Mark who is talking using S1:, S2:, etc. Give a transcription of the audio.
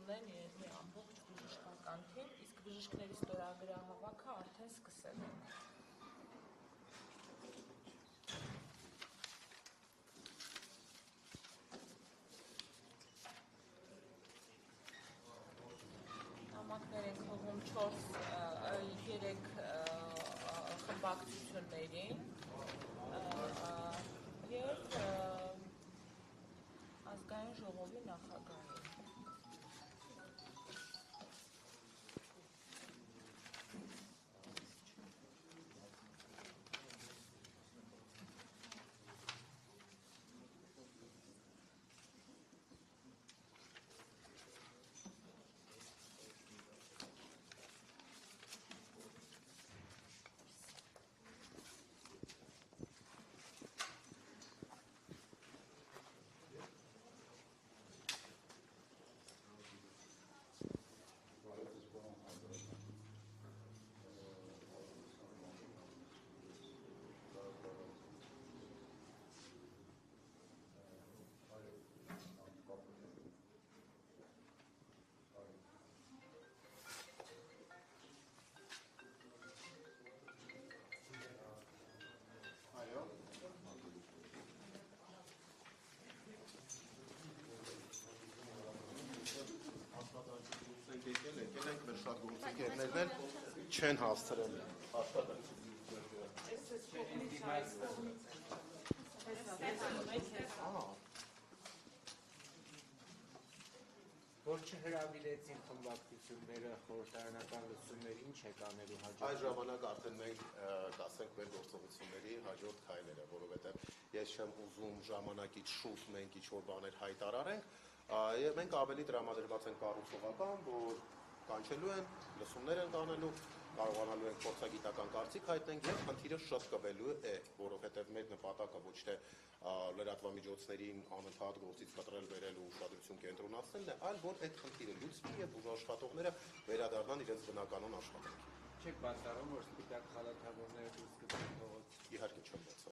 S1: ունեն մի ամբողջ բժշկական թիմ, իսկ բժիշկների ստորագրահավաքը արդեն սկսել են։ Նամակներ են հողում 3 խմբակցություններին և ազգային ժողովի նախագահին։
S2: Եկել ենք, մեր շատ գործընկերներն են չեն հասցրել
S3: Որ չհրավիրեցին խմբակցությունները խորհրդարանական լսումներ, ինչ եք անելու հաջորդ։
S2: Այս ժամանակ արդեն մենք կասենք մեր գործողությունների հաջորդ քայլերը, որովհետև ես չեմ ուզում ժամանակից շուտ մենք ինչ-որ բաներ հայտարարենք, եւ մենք ավելի տրամադրված ենք կառուցողական, որ կանչելու են, լսումներ են կանելու, կարողանալու ենք փորձագիտական կարծիք հայտնենք եւ խնդիրը շտկվելու է, որովհետեւ մեր նպատակը ոչ թե լրատվամիջոցներին անընդհատ գործից կտրել բերել ու ուշադրություն կենտրոնացնելն է, այլ որ այդ խնդիրը լուծվի եւ բուժաշխատողները վերադառնան իրենց բնականon աշխատանքին։
S3: Չեք բացառում, որ սպիտակ խալաթավորները դուրս գցեն փողոց։
S2: Իհարկե չեմ բացառում։